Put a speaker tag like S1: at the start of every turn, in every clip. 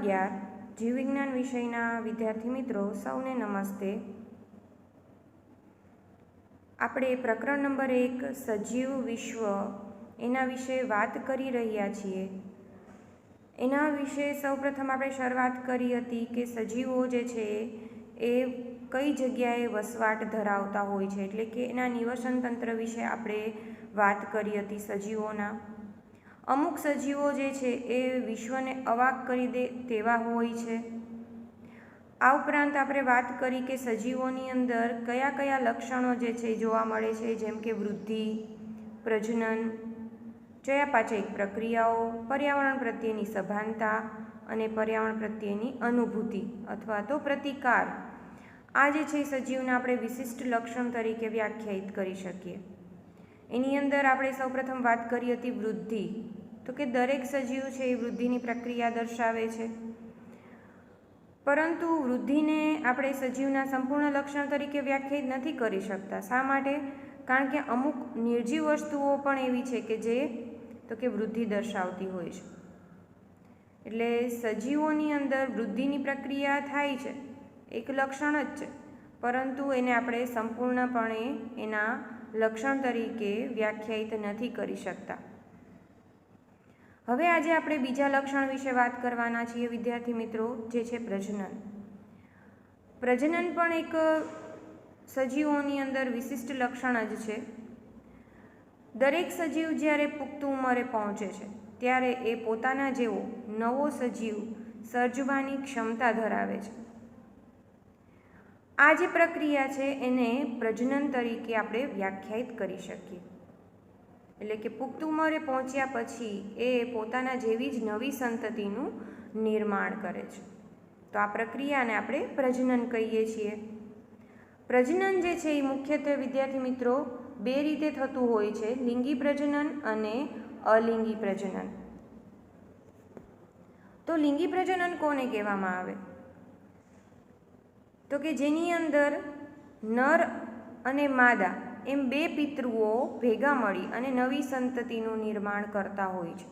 S1: 11 જીવવિજ્ઞાન વિષયના વિદ્યાર્થી મિત્રો સૌને નમસ્તે। આપણે પ્રકરણ નંબર 1 સજીવ વિશ્વ એના વિશે વાત કરી રહ્યા છીએ। એના વિશે સૌપ્રથમ આપણે શરૂઆત કરી હતી કે સજીવો જે છે એ કઈ જગ્યાએ વસવાટ ધરાવતા હોય છે, એટલે કે એના નિવસન તંત્ર વિશે આપણે વાત કરી હતી। સજીવોના અમુક સજીવો જે છે એ વિશ્વને અવાક કરી દે તેવા હોય છે। આ ઉપરાંત આપણે વાત કરી કે સજીવોની અંદર કયા કયા લક્ષણો જે છે જોવા મળે છે, જેમ કે વૃદ્ધિ, પ્રજનન, ચયાપાચયિક પ્રક્રિયાઓ, પર્યાવરણ પ્રત્યેની સભાનતા અને પર્યાવરણ પ્રત્યેની અનુભૂતિ અથવા તો પ્રતિકાર। આ જે છે સજીવના આપણે વિશિષ્ટ લક્ષણ તરીકે વ્યાખ્યાયિત કરી શકીએ। એની અંદર આપણે સૌપ્રથમ વાત કરી હતી વૃદ્ધિ, તો કે દરેક સજીવ છે એ વૃદ્ધિની પ્રક્રિયા દર્શાવે છે, પરંતુ વૃદ્ધિને આપણે સજીવના સંપૂર્ણ લક્ષણ તરીકે વ્યાખ્યાયિત નથી કરી શકતા। શા માટે? કારણ કે અમુક નિર્જીવ વસ્તુઓ પણ એવી છે કે જે તો કે વૃદ્ધિ દર્શાવતી હોય છે। એટલે સજીવોની અંદર વૃદ્ધિની પ્રક્રિયા થાય છે, એક લક્ષણ જ છે, પરંતુ એને આપણે સંપૂર્ણપણે એના લક્ષણ તરીકે વ્યાખ્યાયિત નથી કરી શકતા। હવે આજે આપણે બીજા લક્ષણ વિશે વાત કરવાના છીએ વિદ્યાર્થી મિત્રો, જે છે પ્રજનન। પ્રજનન પણ એક સજીવોની અંદર વિશિષ્ટ લક્ષણ જ છે। દરેક સજીવ જ્યારે પુખ્ત ઉંમરે પહોંચે છે ત્યારે એ પોતાના જેવો નવો સજીવ સર્જવાની ક્ષમતા ધરાવે છે। આ જે પ્રક્રિયા છે એને પ્રજનન તરીકે આપણે વ્યાખ્યાયિત કરી શકીએ। એટલે કે પુખ્ત ઉંમરે પહોંચ્યા પછી એ પોતાના જેવી જ નવી સંતતિનું નિર્માણ કરે છે, તો આ પ્રક્રિયાને આપણે પ્રજનન કહીએ છીએ। પ્રજનન જે છે એ મુખ્યત્વે વિદ્યાર્થી મિત્રો બે રીતે થતું હોય છે, લિંગી પ્રજનન અને અલિંગી પ્રજનન। તો લિંગી પ્રજનન કોને કહેવામાં આવે? તો કે જેની અંદર નર અને માદા એમ બે પિતૃઓ ભેગા મળી અને નવી સંતતિનું નિર્માણ કરતા હોય છે।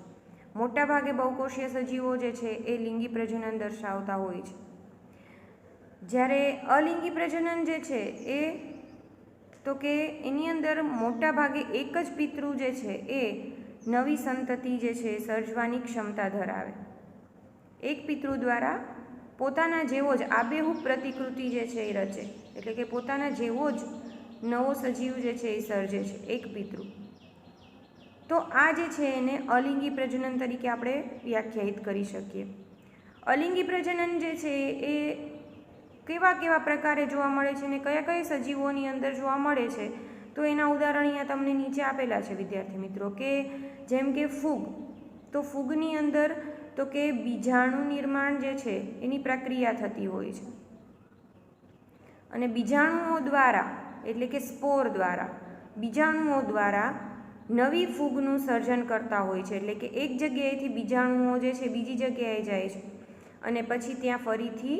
S1: મોટાભાગે બહુકોષીય સજીવો જે છે એ લિંગી પ્રજનન દર્શાવતા હોય છે, જ્યારે અલિંગી પ્રજનન જે છે એ તો કે એની અંદર મોટાભાગે એક જ પિતૃ જે છે એ નવી સંતતિ જે છે સર્જવાની ક્ષમતા ધરાવે। એક પિતૃ દ્વારા પોતાના જેવો જ આબેહૂબ પ્રતિકૃતિ જે છે એ રચે, એટલે કે પોતાના જેવો જ નવો સજીવ જે છે એ સર્જે છે એક પિતૃ। તો આ જે છે એને અલિંગી પ્રજનન તરીકે આપણે વ્યાખ્યાયિત કરી શકીએ। અલિંગી પ્રજનન જે છે એ કેવા કેવા પ્રકારે જોવા મળે છે અને કયા કયા સજીવોની અંદર જોવા મળે છે, તો એના ઉદાહરણ અહીંયા તમને નીચે આપેલા છે વિદ્યાર્થી મિત્રો, કે જેમ કે ફૂગ, તો ફૂગની અંદર તો કે બીજાણુ નિર્માણ જે છે એની પ્રક્રિયા થતી હોય છે, અને બીજાણુઓ દ્વારા એટલે કે સ્પોર દ્વારા બીજાણુઓ દ્વારા નવી ફૂગનું સર્જન કરતા હોય છે। એટલે કે એક જગ્યાએથી બીજાણુઓ જે છે બીજી જગ્યાએ જાય છે અને પછી ત્યાં ફરીથી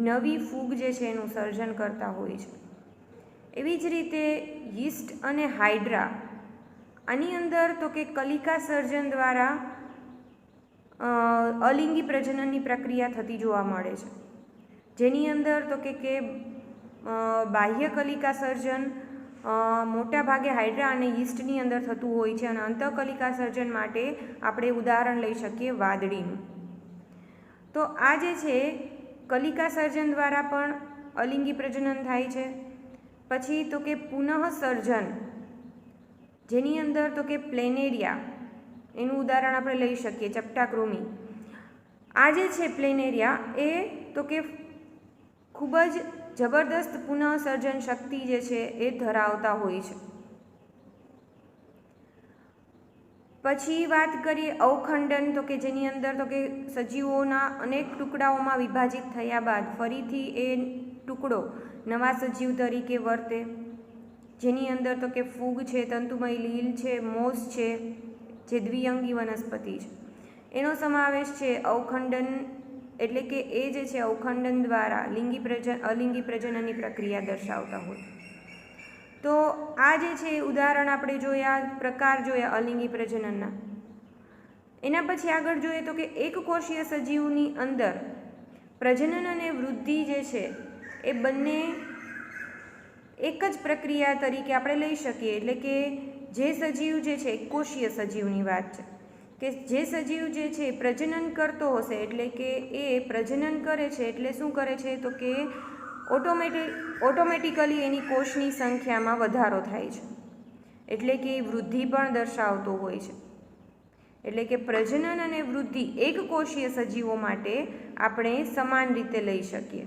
S1: નવી ફૂગ જે છે એનું સર્જન કરતા હોય છે। એવી જ રીતે યીસ્ટ અને હાઇડ્રા, આની અંદર તો કે કલિકા સર્જન દ્વારા અલિંગી પ્રજનનની પ્રક્રિયા થતી જોવા મળે છે, જેની અંદર તો કે બાહ્ય કલિકા સર્જન મોટા ભાગે હાઇડ્રા અને યીસ્ટની અંદર થતું હોય છે, અને અંતઃકલિકા સર્જન માટે આપણે ઉદાહરણ લઈ શકીએ વાદળીનું। તો આ જે છે કલિકા સર્જન દ્વારા પણ અલિંગી પ્રજનન થાય છે। પછી તો કે પુનઃ સર્જન, જેની અંદર તો કે પ્લેનેરિયા, એનું ઉદાહરણ આપણે લઈ શકીએ ચપટાકૃમિ। આ જે છે પ્લેનેરિયા એ તો કે ખૂબ જ જબરદસ્ત પુનઃ સર્જન શક્તિ જે છે એ ધરાવતા હોય છે। પછી વાત કરીએ અવખંડન, તો કે જેની અંદર તો કે સજીવોના અનેક ટુકડાઓમાં વિભાજિત થયા બાદ ફરીથી એ ટુકડો નવા સજીવ તરીકે વર્તે, જેની અંદર તો કે ફૂગ છે, તંતુમય લીલ છે, મોસ છે, જે દ્વિઅંગી વનસ્પતિ છે, એનો સમાવેશ છે। અવખંડન એટલે કે એ જે છે અવખંડન દ્વારા અલિંગી પ્રજનનની પ્રક્રિયા દર્શાવતા હોય। તો આ જે છે ઉદાહરણ આપણે જોયા, પ્રકાર જોયા અલિંગી પ્રજનનના। એના પછી આગળ જોઈએ તો કે એક કોષીય સજીવની અંદર પ્રજનન અને વૃદ્ધિ જે છે એ બંને એક જ પ્રક્રિયા તરીકે આપણે લઈ શકીએ. એટલે કે જે સજીવ જે છે કોષીય સજીવની વાત છે કે જે સજીવ જે છે પ્રજનન કરતો હશે, એટલે કે એ પ્રજનન કરે છે એટલે શું કરે છે તો કે ઓટોમેટિકલી એની કોષની સંખ્યામાં વધારો થાય છે, એટલે કે એ વૃદ્ધિ પણ દર્શાવતો હોય છે. એટલે કે પ્રજનન અને વૃદ્ધિ એક કોષીય સજીવો માટે આપણે સમાન રીતે લઈ શકીએ.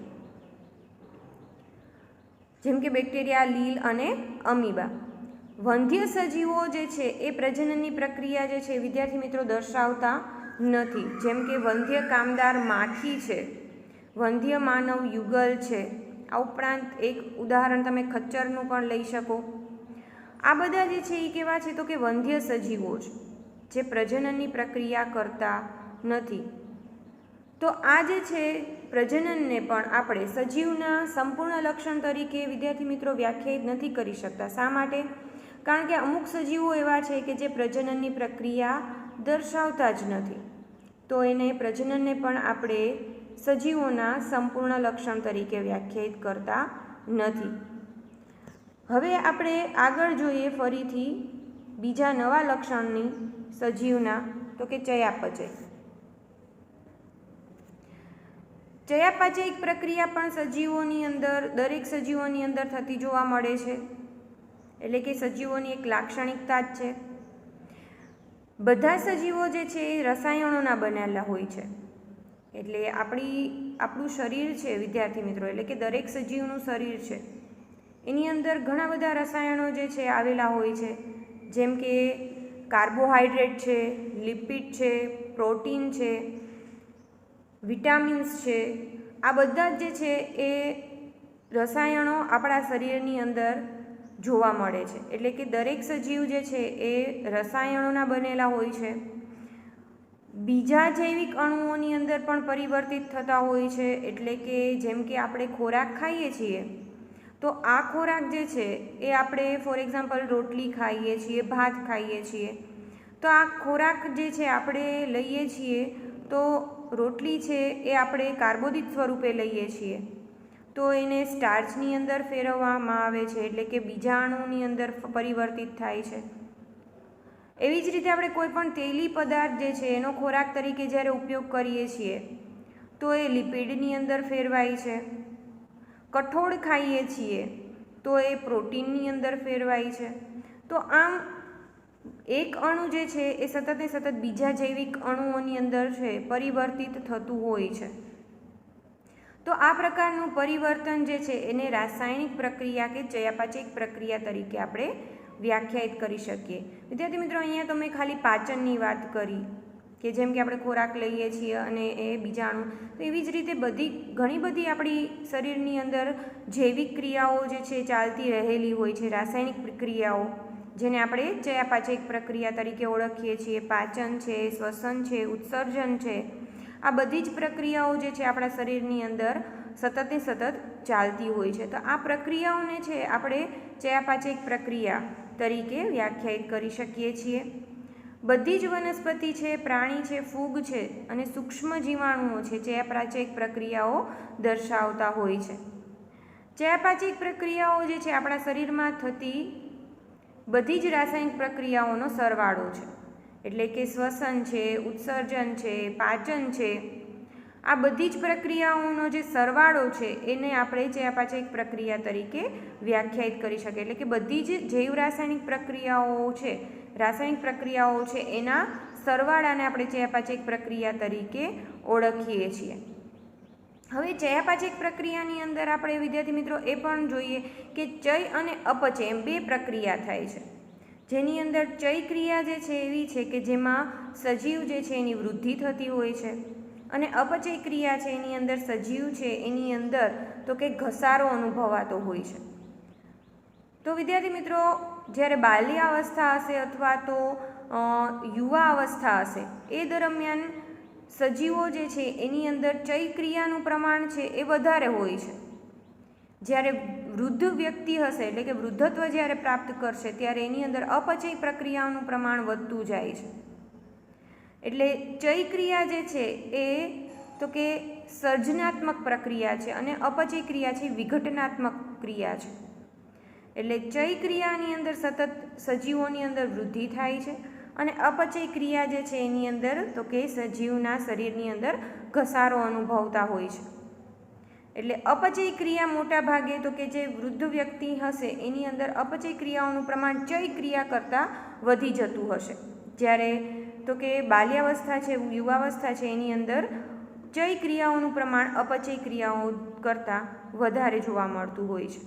S1: જેમ કે બેક્ટેરિયા, લીલ અને અમીબા. વંધ્ય સજીવો જે છે એ પ્રજનનની પ્રક્રિયા જે છે વિદ્યાર્થી મિત્રો દર્શાવતા નથી. જેમ કે વંધ્ય કામદાર માખી છે, વંધ્ય માનવ યુગલ છે. આ ઉપરાંત એક ઉદાહરણ તમે ખચ્ચરનું પણ લઈ શકો. આ બધા જે છે એ કેવા છે તો કે વંધ્ય સજીવો છે જે પ્રજનનની પ્રક્રિયા કરતા નથી. તો આ જે છે પ્રજનનને પણ આપણે સજીવના સંપૂર્ણ લક્ષણ તરીકે વિદ્યાર્થી મિત્રો વ્યાખ્યાયિત નથી કરી શકતા. શા માટે? કારણ કે અમુક સજીવો એવા છે કે જે પ્રજનનની પ્રક્રિયા દર્શાવતા જ નથી, તો એને પ્રજનનને પણ આપણે સજીવોના સંપૂર્ણ લક્ષણ તરીકે વ્યાખ્યાયિત કરતા નથી. હવે આપણે આગળ જોઈએ ફરીથી બીજા નવા લક્ષણની સજીવના, તો કે ચયાપચય. ચયાપચયિક પ્રક્રિયા પણ સજીવોની અંદર, દરેક સજીવોની અંદર થતી જોવા મળે છે. એટલે કે સજીવોની એક લાક્ષણિકતા જ છે. બધા સજીવો જે છે એ રસાયણોના બનેલા હોય છે. એટલે આપણું શરીર છે વિદ્યાર્થી મિત્રો, એટલે કે દરેક સજીવનું શરીર છે એની અંદર ઘણા બધા રસાયણો જે છે આવેલા હોય છે. જેમ કે કાર્બોહાઈડ્રેટ છે, લિપિડ છે, પ્રોટીન છે, વિટામિન્સ છે. આ બધા જે છે એ રસાયણો આપણા શરીરની અંદર જોવા મળે છે. એટલે કે દરેક સજીવ જે છે એ રસાયણોના બનેલા હોય છે. બીજા જૈવિક અણુઓની અંદર પણ પરિવર્તિત થતા હોય છે. એટલે કે જેમ કે આપણે ખોરાક ખાઈએ છીએ તો આ ખોરાક જે છે એ આપણે ફોર એક્ઝામ્પલ રોટલી ખાઈએ છીએ, ભાત ખાઈએ છીએ, તો આ ખોરાક જે છે આપણે લઈએ છીએ તો રોટલી છે એ આપણે કાર્બોદિત સ્વરૂપે લઈએ છીએ, તો એને સ્ટાર્ચની અંદર ફેરવવામાં આવે છે. એટલે કે બીજા અણુની અંદર પરિવર્તિત થાય છે. એવી જ રીતે આપણે કોઈ પણ તેલી પદાર્થ જે છે એનો ખોરાક તરીકે જ્યારે ઉપયોગ કરીએ છીએ તો એ લિપિડની અંદર ફેરવાય છે. કઠોળ ખાઈએ છીએ તો એ પ્રોટીનની અંદર ફેરવાય છે. તો આમ એક અણુ જે છે એ સતત ને સતત બીજા જૈવિક અણુઓની અંદર છે પરિવર્તિત થતું હોય છે. તો આ પ્રકારનું પરિવર્તન જે છે એને રાસાયણિક પ્રક્રિયા કે ચયાપચયિક પ્રક્રિયા તરીકે આપણે વ્યાખ્યાયિત કરી શકીએ. વિદ્યાર્થી મિત્રો, અહીંયા તો મેં ખાલી પાચનની વાત કરી કે જેમ કે આપણે ખોરાક લઈએ છીએ અને એ બીજાણુ, તો એવી જ રીતે ઘણી બધી આપણી શરીરની અંદર જૈવિક ક્રિયાઓ જે છે ચાલતી રહેલી હોય છે, રાસાયણિક પ્રક્રિયાઓ જેને આપણે ચયાપચયિક પ્રક્રિયા તરીકે ઓળખીએ છીએ. પાચન છે, શ્વસન છે, ઉત્સર્જન છે, આ બધી જ પ્રક્રિયાઓ જે છે આપણા શરીરની અંદર સતત ને સતત ચાલતી હોય છે. તો આ પ્રક્રિયાઓને છે આપણે ચયાપચયિક પ્રક્રિયા તરીકે વ્યાખ્યાયિત કરી શકીએ છીએ. બધી જ વનસ્પતિ છે, પ્રાણી છે, ફૂગ છે અને સૂક્ષ્મ જીવાણુઓ છે ચયાપચયિક પ્રક્રિયાઓ દર્શાવતા હોય છે. ચયાપચયિક પ્રક્રિયાઓ જે છે આપણા શરીરમાં થતી બધી જ રાસાયણિક પ્રક્રિયાઓનો સરવાળો છે. એટલે કે શ્વસન છે, ઉત્સર્જન છે, પાચન છે, આ બધી જ પ્રક્રિયાઓનો જે સરવાળો છે એને આપણે ચયાપચયિક પ્રક્રિયા તરીકે વ્યાખ્યાયિત કરી શકીએ. એટલે કે બધી જ જૈવ રાસાયણિક પ્રક્રિયાઓ છે, રાસાયણિક પ્રક્રિયાઓ છે એના સરવાળાને આપણે ચયાપચયિક પ્રક્રિયા તરીકે ઓળખીએ છીએ. હવે ચયાપચયિક પ્રક્રિયાની અંદર આપણે વિદ્યાર્થી મિત્રો એ પણ જોઈએ કે ચય અને અપચય એમ બે પ્રક્રિયા થાય છે. જેની અંદર ચય ક્રિયા જે છે એવી છે કે જેમાં સજીવ જે છે એની વૃદ્ધિ થતી હોય છે અને અપચય ક્રિયા છે એની અંદર સજીવ છે એની અંદર તો કે ઘસારો અનુભવાતો હોય છે. તો વિદ્યાર્થી મિત્રો, જ્યારે બાલ્યાવસ્થા હશે અથવા તો યુવા અવસ્થા હશે એ દરમિયાન સજીવો જે છે એની અંદર ચય ક્રિયાનું પ્રમાણ છે એ વધારે હોય છે. જ્યારે વૃદ્ધ વ્યક્તિ હશે એટલે કે વૃદ્ધત્વ જ્યારે પ્રાપ્ત કરશે ત્યારે એની અંદર અપચય પ્રક્રિયાનું પ્રમાણ વધતું જાય છે. એટલે ચય ક્રિયા જે છે એ તો કે સર્જનાત્મક પ્રક્રિયા છે અને અપચય ક્રિયા છે વિઘટનાત્મક ક્રિયા છે। એટલે ચય ક્રિયાની અંદર સતત સજીવોની અંદર વૃદ્ધિ થાય છે અને અપચય ક્રિયા જે છે એની અંદર તો કે સજીવના શરીરની અંદર ઘસારો અનુભવતા હોય છે। એટલે અપચય ક્રિયા મોટા ભાગે તો કે જે વૃદ્ધ વ્યક્તિ હશે એની અંદર અપચય ક્રિયાઓનું પ્રમાણ ચય ક્રિયા કરતાં વધી જતું હશે, જ્યારે તો કે બાલ્યાવસ્થા છે, યુવાવસ્થા છે એની અંદર ચય ક્રિયાઓનું પ્રમાણ અપચય ક્રિયાઓ કરતાં વધારે જોવા મળતું હોય છે।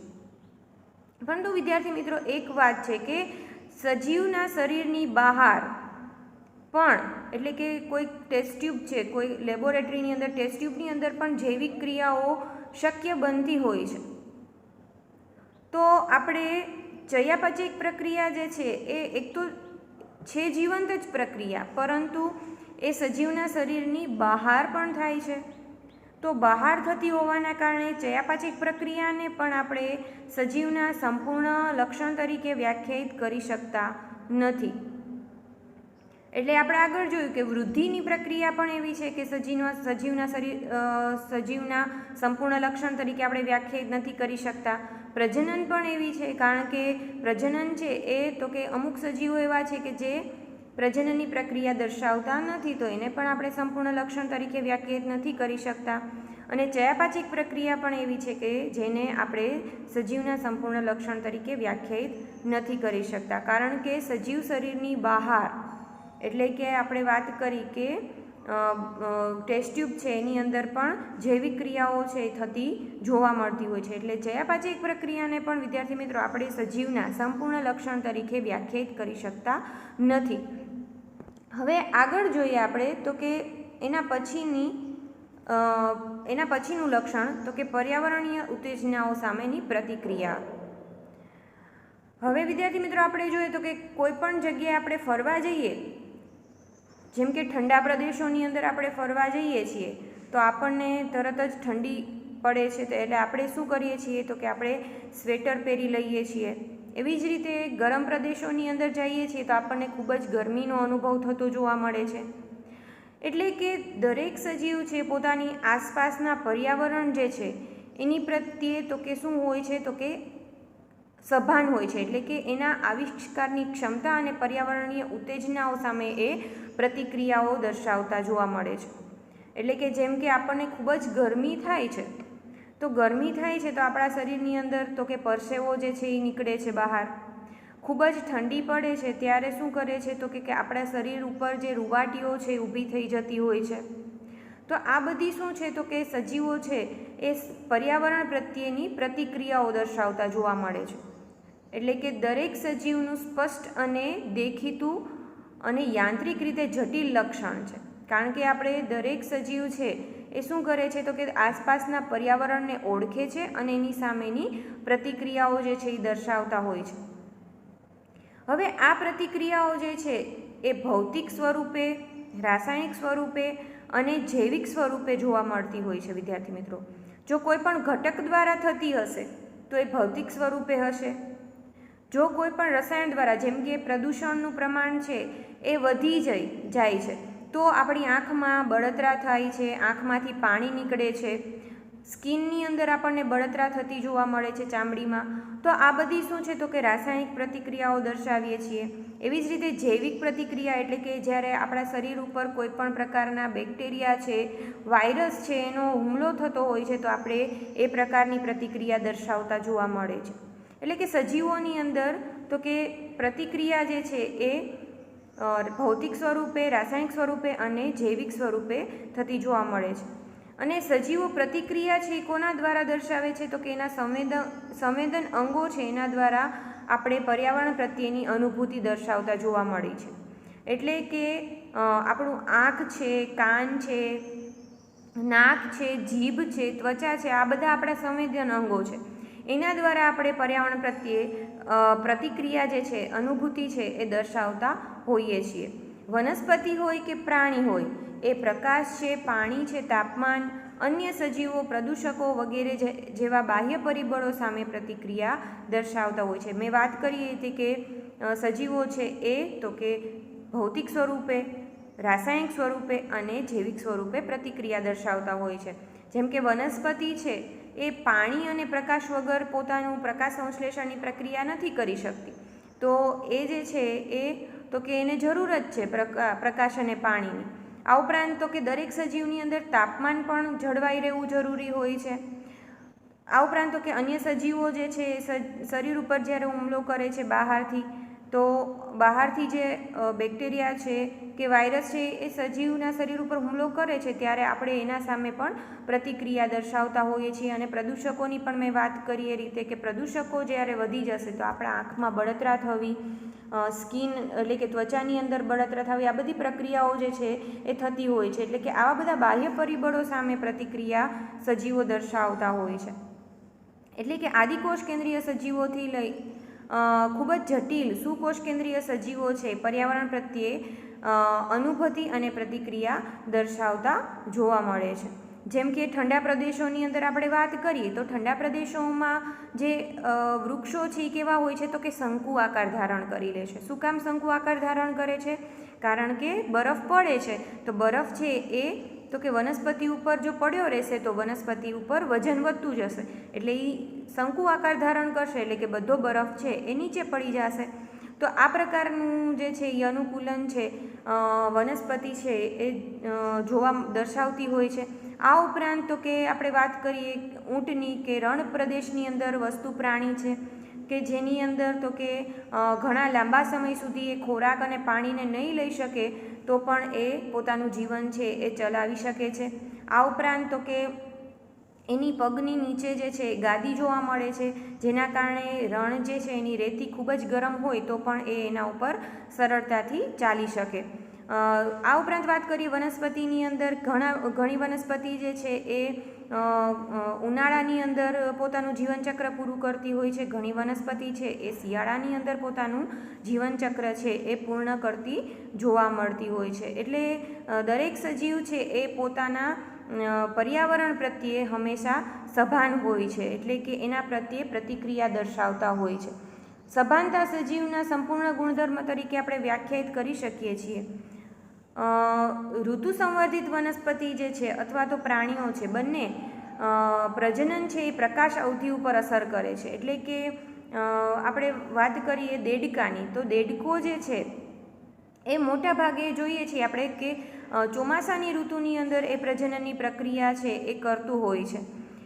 S1: પરંતુ વિદ્યાર્થી મિત્રો એક વાત છે કે સજીવના શરીરની બહાર પણ એટલે કે કોઈ ટેસ્ટ ટ્યુબ છે, કોઈ લેબોરેટરીની અંદર ટેસ્ટ ટ્યુબની અંદર પણ જૈવિક ક્રિયાઓ શક્ય બનતી હોય છે। તો આપણે ચયાપચય પ્રક્રિયા જે છે એ એક તો છે જીવંત જ પ્રક્રિયા, પરંતુ એ સજીવના શરીરની બહાર પણ થાય છે। તો બહાર થતી હોવાના કારણે ચયાપાચિક પ્રક્રિયાને પણ આપણે સજીવના સંપૂર્ણ લક્ષણ તરીકે વ્યાખ્યાયિત કરી શકતા નથી। એટલે આપણે આગળ જોયું કે વૃદ્ધિની પ્રક્રિયા પણ એવી છે કે સજીવના સંપૂર્ણ લક્ષણ તરીકે આપણે વ્યાખ્યાયિત નથી કરી શકતા। પ્રજનન પણ એવી છે, કારણ કે પ્રજનન છે એ તો કે અમુક સજીવો એવા છે કે જે પ્રજનનની પ્રક્રિયા દર્શાવતા નથી, તો એને પણ આપણે સંપૂર્ણ લક્ષણ તરીકે વ્યાખ્યાયિત નથી કરી શકતા। અને ચયાપાચિક પ્રક્રિયા પણ એવી છે કે જેને આપણે સજીવના સંપૂર્ણ લક્ષણ તરીકે વ્યાખ્યાયિત નથી કરી શકતા, કારણ કે સજીવ શરીરની બહાર એટલે કે આપણે વાત કરી કે ટેસ્ટ ટ્યુબ છે એની અંદર પણ જૈવિક ક્રિયાઓ છે એ થતી જોવા મળતી હોય છે। એટલે ચયાપાચિક પ્રક્રિયાને પણ વિદ્યાર્થી મિત્રો આપણે સજીવના સંપૂર્ણ લક્ષણ તરીકે વ્યાખ્યાયિત કરી શકતા નથી। હવે આગળ જોઈએ આપણે તો કે એના પછીનું લક્ષણ તો કે પર્યાવરણીય ઉત્તેજનાઓ સામેની પ્રતિક્રિયા। હવે વિદ્યાર્થી મિત્રો આપણે જોઈએ તો કે કોઈ પણ જગ્યાએ આપણે ફરવા જઈએ, જેમ કે ઠંડા પ્રદેશોની અંદર આપણે ફરવા જઈએ છીએ તો આપણને તરત જ ઠંડી પડે છે, તો એટલે આપણે શું કરીએ છીએ તો કે આપણે સ્વેટર પહેરી લઈએ છીએ। એવી જ રીતે ગરમ પ્રદેશોની અંદર જઈએ છીએ તો આપણને ખૂબ જ ગરમીનો અનુભવ થતો જોવા મળે છે। એટલે કે દરેક સજીવ છે પોતાની આસપાસના પર્યાવરણ જે છે એની પ્રત્યે તો કે શું હોય છે તો કે સભાન હોય છે, એટલે કે એના આવિષ્કારની ક્ષમતા અને પર્યાવરણીય ઉત્તેજનાઓ સામે એ પ્રતિક્રિયાઓ દર્શાવતા જોવા મળે છે। એટલે કે જેમ કે આપણને ખૂબ જ ગરમી થાય છે, તો ગરમી થાય છે તો આપણા શરીરની અંદર તો કે પરસેવો જે છે એ નીકળે છે બહાર। ખૂબ જ ઠંડી પડે છે ત્યારે શું કરે છે તો કે આપણા શરીર ઉપર જે રૂંવાટીઓ છે ઊભી થઈ જતી હોય છે। તો આ બધી શું છે તો કે સજીવો છે એ પર્યાવરણ પ્રત્યેની પ્રતિક્રિયાઓ દર્શાવતા જોવા મળે છે। એટલે કે દરેક સજીવનું સ્પષ્ટ અને દેખીતું અને યાંત્રિક રીતે જટિલ લક્ષણ છે, કારણ કે આપણે દરેક સજીવ છે એ શું કરે છે તો કે આસપાસના પર્યાવરણને ઓળખે છે અને એની સામેની પ્રતિક્રિયાઓ જે છે એ દર્શાવતા હોય છે। હવે આ પ્રતિક્રિયાઓ જે છે એ ભૌતિક સ્વરૂપે, રાસાયણિક સ્વરૂપે અને જૈવિક સ્વરૂપે જોવા મળતી હોય છે। વિદ્યાર્થી મિત્રો, જો કોઈ પણ ઘટક દ્વારા થતી હશે તો એ ભૌતિક સ્વરૂપે હશે। જો કોઈ પણ રસાયણ દ્વારા, જેમ કે પ્રદૂષણનું પ્રમાણ છે એ વધી જાય છે તો આપણી આંખમાં બળતરા થાય છે, આંખમાંથી પાણી નીકળે છે, સ્કિનની અંદર આપણને બળતરા થતી જોવા મળે છે ચામડીમાં। તો આ બધી શું છે તો કે રાસાયણિક પ્રતિક્રિયાઓ દર્શાવીએ છીએ। એવી જ રીતે જૈવિક પ્રતિક્રિયા એટલે કે જ્યારે આપણા શરીર ઉપર કોઈ પણ પ્રકારના બેક્ટેરિયા છે, વાયરસ છે એનો હુમલો થતો હોય છે તો આપણે એ પ્રકારની પ્રતિક્રિયા દર્શાવતા જોવા મળે છે। એટલે કે સજીવોની અંદર તો કે પ્રતિક્રિયા જે છે એ ભૌતિક સ્વરૂપે, રાસાયણિક સ્વરૂપે અને જૈવિક સ્વરૂપે થતી જોવા મળે છે। અને સજીવો પ્રતિક્રિયા છે એ કોના દ્વારા દર્શાવે છે તો કે એના સંવેદન અંગો છે એના દ્વારા આપણે પર્યાવરણ પ્રત્યેની અનુભૂતિ દર્શાવતા જોવા મળે છે। એટલે કે આપણું આંખ છે, કાન છે, નાક છે, જીભ છે, ત્વચા છે, આ બધા આપણા સંવેદન અંગો છે, એના દ્વારા આપણે પર્યાવરણ પ્રત્યે પ્રતિક્રિયા જે છે, અનુભૂતિ છે એ દર્શાવતા હોઈએ છીએ। વનસ્પતિ હોય કે પ્રાણી હોય, એ પ્રકાશ છે, પાણી છે, તાપમાન, અન્ય સજીવો, પ્રદૂષકો વગેરે જેવા બાહ્ય પરિબળો સામે પ્રતિક્રિયા દર્શાવતા હોય છે। મેં વાત કરી હતી કે સજીવો છે એ તો કે ભૌતિક સ્વરૂપે, રાસાયણિક સ્વરૂપે અને જૈવિક સ્વરૂપે પ્રતિક્રિયા દર્શાવતા હોય છે। જેમ કે વનસ્પતિ છે એ પાણી અને પ્રકાશ વગર પોતાનું પ્રકાશ સંશ્લેષણની પ્રક્રિયા નથી કરી શકતી, તો એ જે છે એ તો કે એને જરૂર જ છે પ્રકાશ અને પાણીની. આ ઉપરાંત તો કે દરેક સજીવની અંદર તાપમાન પણ જળવાઈ રહેવું જરૂરી હોય છે. આ ઉપરાંત તો કે અન્ય સજીવો જે છે શરીર ઉપર જ્યારે હુમલો કરે છે બહારથી, તો બહારથી જે બેક્ટેરિયા છે કે વાયરસ છે એ સજીવના શરીર ઉપર હુમલો કરે છે ત્યારે આપણે એના સામે પણ પ્રતિક્રિયા દર્શાવતા હોઈએ છીએ. અને પ્રદૂષકોની પણ મેં વાત કરી એ રીતે કે પ્રદૂષકો જ્યારે વધી જશે તો આપણા આંખમાં બળતરા થવી, સ્કિન એટલે કે ત્વચાની અંદર બળતરા થવી, આ બધી પ્રક્રિયાઓ જે છે એ થતી હોય છે. એટલે કે આવા બધા બાહ્ય પરિબળો સામે પ્રતિક્રિયા સજીવો દર્શાવતા હોય છે. એટલે કે આદિકોષ કેન્દ્રીય સજીવોથી લઈ ખૂબ જ જટિલ સુકોષ કેન્દ્રીય સજીવો છે પર્યાવરણ પ્રત્યે અનુભૂતિ અને પ્રતિક્રિયા દર્શાવતા જોવા મળે છે. જેમ કે ઠંડા પ્રદેશોની અંદર આપણે વાત કરીએ તો ઠંડા પ્રદેશોમાં જે વૃક્ષો છે એ કેવા હોય છે તો કે શંકુ આકાર ધારણ કરી લે છે. શું કામ શંકુ આકાર ધારણ કરે છે? કારણ કે બરફ પડે છે, તો બરફ છે એ તો કે વનસ્પતિ ઉપર જો પડ્યો રહેશે તો વનસ્પતિ ઉપર વજન વધતું જશે, એટલે એ શંકુ આકાર ધારણ કરશે, એટલે કે બધો બરફ છે એ નીચે પડી જશે. તો આ પ્રકારનું જે છે એ અનુકૂલન છે વનસ્પતિ છે એ દર્શાવતી હોય છે. આ ઉપરાંત તો કે આપણે વાત કરીએ ઊંટની કે રણ પ્રદેશની અંદર વસ્તુ પ્રાણી છે કે જેની અંદર તો કે ઘણા લાંબા સમય સુધી એ ખોરાક અને પાણીને નહીં લઈ શકે તો પણ એ પોતાનું જીવન છે એ ચલાવી શકે છે. આ ઉપરાંત તો કે એની પગની નીચે જે છે ગાદી જોવા મળે છે, જેના કારણે રણ જે છે એની રેતી ખૂબ જ ગરમ હોય તો પણ એ એના ઉપર સરળતાથી ચાલી શકે. આ ઉપરાંત વાત કરીએ વનસ્પતિની અંદર ઘણી વનસ્પતિ જે છે એ ઉનાળાની અંદર પોતાનું જીવનચક્ર પૂરું કરતી હોય છે, ઘણી વનસ્પતિ છે એ શિયાળાની અંદર પોતાનું જીવનચક્ર છે એ પૂર્ણ કરતી જોવા મળતી હોય છે. એટલે દરેક સજીવ છે એ પોતાના પર્યાવરણ પ્રત્યે હંમેશા સભાન હોય છે, એટલે કે એના પ્રત્યે પ્રતિક્રિયા દર્શાવતા હોય છે. સભાનતા સજીવના સંપૂર્ણ ગુણધર્મ તરીકે આપણે વ્યાખ્યાયિત કરી શકીએ છીએ. ઋતુ સંવર્ધિત વનસ્પતિ જે છે અથવા તો પ્રાણીઓ છે બંને પ્રજનન છે એ પ્રકાશ અવધિ ઉપર અસર કરે છે. એટલે કે આપણે વાત કરીએ દેડકાની, તો દેડકો જે છે એ મોટા ભાગે જોઈએ છીએ આપણે કે ચોમાસાની ઋતુની અંદર એ પ્રજનનની પ્રક્રિયા છે એ કરતું હોય છે.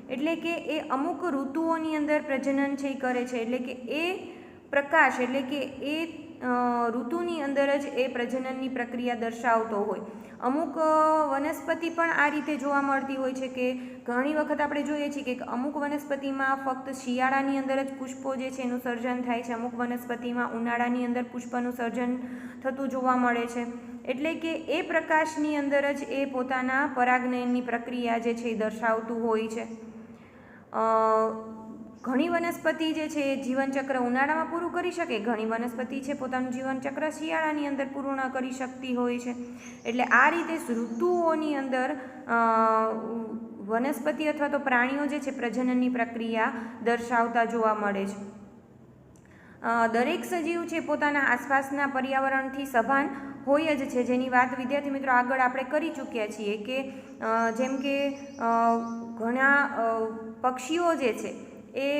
S1: એટલે કે એ અમુક ઋતુઓની અંદર પ્રજનન છે એ કરે છે, એટલે કે એ પ્રકાશ એટલે કે એ ઋતુની અંદર જ એ પ્રજનનની પ્રક્રિયા દર્શાવતો હોય. અમુક વનસ્પતિ પણ આ રીતે જોવા મળતી હોય છે કે ઘણી વખત આપણે જોઈએ છીએ કે અમુક વનસ્પતિમાં ફક્ત શિયાળાની અંદર જ પુષ્પો જે છે એનું સર્જન થાય છે, અમુક વનસ્પતિમાં ઉનાળાની અંદર પુષ્પનું સર્જન થતું જોવા મળે છે. એટલે કે એ પ્રકાશની અંદર જ એ પોતાના પરાગનયનની પ્રક્રિયા જે છે એ દર્શાવતું હોય છે. ઘણી વનસ્પતિ જે છે એ જીવનચક્ર ઉનાળામાં પૂરું કરી શકે, ઘણી વનસ્પતિ છે પોતાનું જીવનચક્ર શિયાળાની અંદર પૂરું ન કરી શકતી હોય છે. એટલે આ રીતે ઋતુઓની અંદર વનસ્પતિ અથવા તો પ્રાણીઓ જે છે પ્રજનનની પ્રક્રિયા દર્શાવતા જોવા મળે છે. દરેક સજીવ છે પોતાના આસપાસના પર્યાવરણથી સભાન હોય જ છે, જેની વાત વિદ્યાર્થી મિત્રો આગળ આપણે કરી ચૂક્યા છીએ કે જેમ કે ઘણા પક્ષીઓ જે છે એ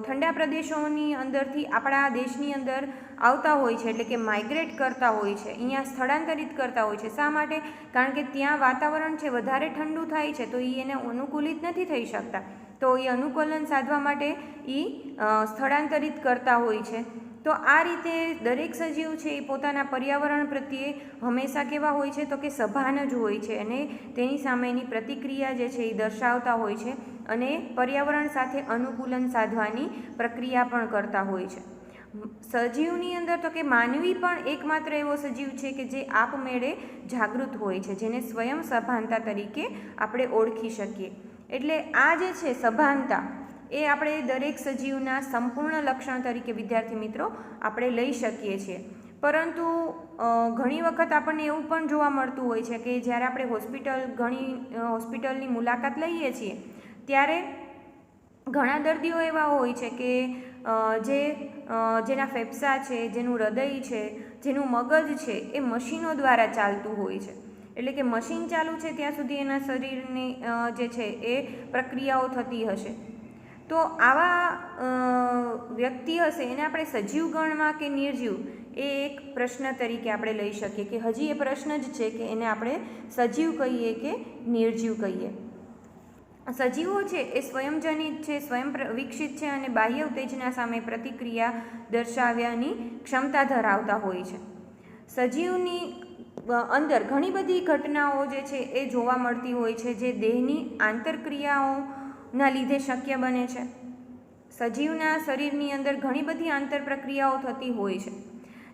S1: ઠંડા પ્રદેશોની અંદરથી આપણા દેશની અંદર આવતા હોય છે, એટલે કે માઇગ્રેટ કરતા હોય છે, અહીંયા સ્થળાંતરિત કરતા હોય છે. શા માટે? કારણ કે ત્યાં વાતાવરણ છે વધારે ઠંડુ થાય છે, તો એ એને અનુકૂલિત નથી થઈ શકતા, તો એ અનુકૂલન સાધવા માટે એ સ્થળાંતરિત કરતા હોય છે. તો આ રીતે દરેક સજીવ છે એ પોતાના પર્યાવરણ પ્રત્યે હંમેશા કેવા હોય છે તો કે સભાન જ હોય છે અને તેની સામેની પ્રતિક્રિયા જે છે એ દર્શાવતા હોય છે અને પર્યાવરણ સાથે અનુકૂલન સાધવાની પ્રક્રિયા પણ કરતા હોય છે. સજીવની અંદર તો કે માનવી પણ એકમાત્ર એવો સજીવ છે કે જે આપમેળે જાગૃત હોય છે, જેને સ્વયં સભાનતા તરીકે આપણે ઓળખી શકીએ. એટલે આ જે છે સભાનતા એ આપણે દરેક સજીવના સંપૂર્ણ લક્ષણ તરીકે વિદ્યાર્થી મિત્રો આપણે લઈ શકીએ છીએ. પરંતુ ઘણી વખત આપણને એવું પણ જોવા મળતું હોય છે કે જ્યારે આપણે ઘણી હોસ્પિટલની મુલાકાત લઈએ છીએ ત્યારે ઘણા દર્દીઓ એવા હોય છે કે જેના ફેફસા છે, જેનું હૃદય છે, જેનું મગજ છે એ મશીનો દ્વારા ચાલતું હોય છે. એટલે કે મશીન ચાલુ છે ત્યાં સુધી એના શરીરની જે છે એ પ્રક્રિયાઓ થતી હશે. તો આવા વ્યક્તિ હશે એને આપણે સજીવ ગણમાં કે નિર્જીવ, એ એક પ્રશ્ન તરીકે આપણે લઈ શકીએ કે હજી એ પ્રશ્ન જ છે કે એને આપણે સજીવ કહીએ કે નિર્જીવ કહીએ. સજીવો છે એ સ્વયંજનિત છે, સ્વયં વિકસિત છે અને બાહ્ય ઉત્તેજના સામે પ્રતિક્રિયા દર્શાવવાની ક્ષમતા ધરાવતા હોય છે. સજીવની અંદર ઘણી બધી ઘટનાઓ જે છે એ જોવા મળતી હોય છે જે દેહની આંતરક્રિયાઓના લીધે શક્ય બને છે. સજીવના શરીરની અંદર ઘણી બધી આંતર પ્રક્રિયાઓ થતી હોય છે.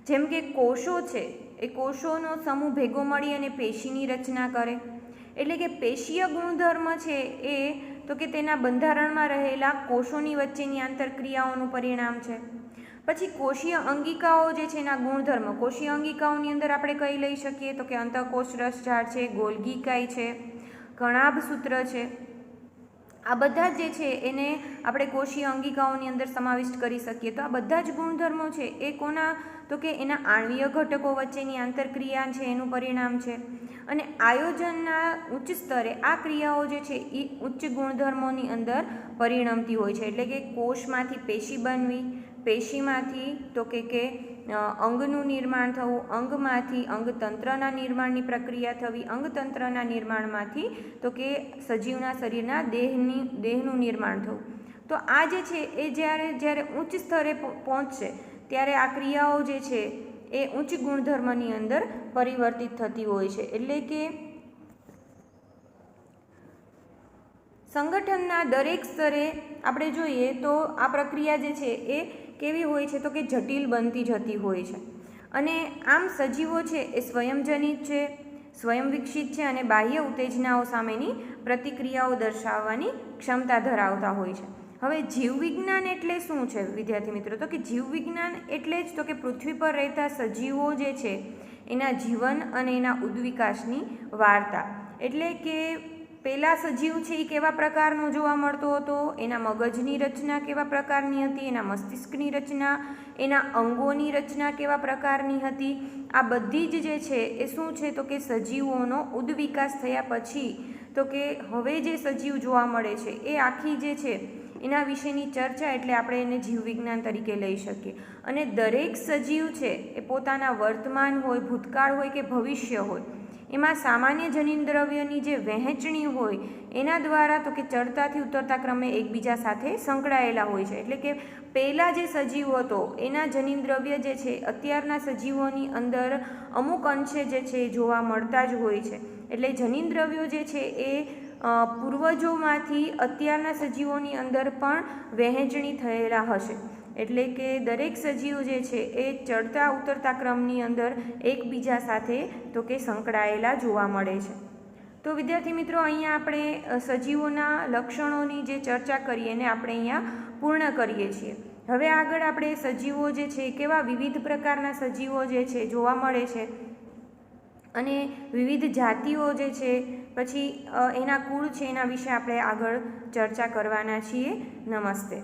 S1: જેમ કે કોષો છે એ કોષોનો સમૂહ ભેગો મળી અને પેશીની રચના કરે. એટલે કે પેશીય ગુણધર્મ છે એ તો કે તેના બંધારણમાં રહેલા કોષોની વચ્ચેની આંતરક્રિયાઓનું પરિણામ છે. પછી કોષીય અંગિકાઓ જે છે એના ગુણધર્મ. કોષીય અંગિકાઓની અંદર આપણે કઈ લઈ શકીએ તો કે અંતઃકોષ રસઝાડ છે, ગોલ્ગી કાય છે, કણાભ સૂત્ર છે. આ બધા જે છે એને આપણે કોષીય અંગિકાઓની અંદર સમાવિષ્ટ કરી શકીએ. તો આ બધા જ ગુણધર્મો છે એ કોના તો કે એના આણ્વીય ઘટકો વચ્ચેની આંતરક્રિયા છે એનું પરિણામ છે. અને આયોજનના ઉચ્ચ સ્તરે આ ક્રિયાઓ જે છે એ ઉચ્ચ ગુણધર્મોની અંદર પરિણમતી હોય છે. એટલે કે કોષમાંથી પેશી બનવી, પેશીમાંથી તો કે અંગનું નિર્માણ થવું, અંગમાંથી અંગતંત્રના નિર્માણની પ્રક્રિયા થવી, અંગતંત્રના નિર્માણમાંથી તો કે સજીવના શરીરના દેહનું નિર્માણ થવું. તો આ જે છે એ જ્યારે ઉચ્ચ સ્તરે પહોંચશે ત્યારે આ ક્રિયાઓ જે છે એ ઉચ્ચ ગુણધર્મની અંદર પરિવર્તિત થતી હોય છે. એટલે કે સંગઠનના દરેક સ્તરે આપણે જોઈએ તો આ પ્રક્રિયા જે છે એ કેવી હોય છે તો કે જટિલ બનતી જતી હોય છે. અને આમ સજીવો છે એ સ્વયંજનિત છે, સ્વયં વિકસિત છે અને બાહ્ય ઉત્તેજનાઓ સામેની પ્રતિક્રિયાઓ દર્શાવવાની ક્ષમતા ધરાવતા હોય છે. હવે જીવવિજ્ઞાન એટલે શું છે વિદ્યાર્થી મિત્રો? તો કે જીવવિજ્ઞાન એટલે જ તો કે પૃથ્વી પર રહેતા સજીવો જે છે એના જીવન અને એના ઉદ્વિકાસની વાર્તા. એટલે કે પહેલાં સજીવ છે એ કેવા પ્રકારનો જોવા મળતો હતો, એના મગજની રચના કેવા પ્રકારની હતી, એના મસ્તિષ્કની રચના, એના અંગોની રચના કેવા પ્રકારની હતી. આ બધી જ જે છે એ શું છે તો કે સજીવોનો ઉદ્વિકાસ થયા પછી તો કે હવે જે સજીવ જોવા મળે છે એ આખી જે છે એના વિશેની ચર્ચા એટલે આપણે એને જીવવિજ્ઞાન તરીકે લઈ શકીએ. અને દરેક સજીવ છે એ પોતાના વર્તમાન હોય, ભૂતકાળ હોય કે ભવિષ્ય હોય એમાં સામાન્ય જનીન દ્રવ્યની જે વહેંચણી હોય એના દ્વારા તો કે ચડતાથી ઉતરતા ક્રમે એકબીજા સાથે સંકળાયેલા હોય છે. એટલે કે પહેલાં જે સજીવ હતો એના જનીન દ્રવ્ય જે છે અત્યારના સજીવોની અંદર અમુક અંશે જે છે જોવા મળતા જ હોય છે. એટલે જનીન દ્રવ્યો જે છે એ પૂર્વજોમાંથી અત્યારના સજીવોની અંદર પણ વહેંચણી થયેલા હશે. એટલે કે દરેક સજીવ જે છે એ ચડતા ઉતરતા ક્રમની અંદર એકબીજા સાથે તો કે સંકળાયેલા જોવા મળે છે. તો વિદ્યાર્થી મિત્રો, અહીંયા આપણે સજીવોના લક્ષણોની જે ચર્ચા કરીએ એને આપણે અહીંયા પૂર્ણ કરીએ છીએ. હવે આગળ આપણે સજીવો જે છે કેવા વિવિધ પ્રકારના સજીવો જે છે જોવા મળે છે અને વિવિધ જાતિઓ જે છે પછી એના કુળ છે એના વિશે આપણે આગળ ચર્ચા કરવાના છીએ. નમસ્તે.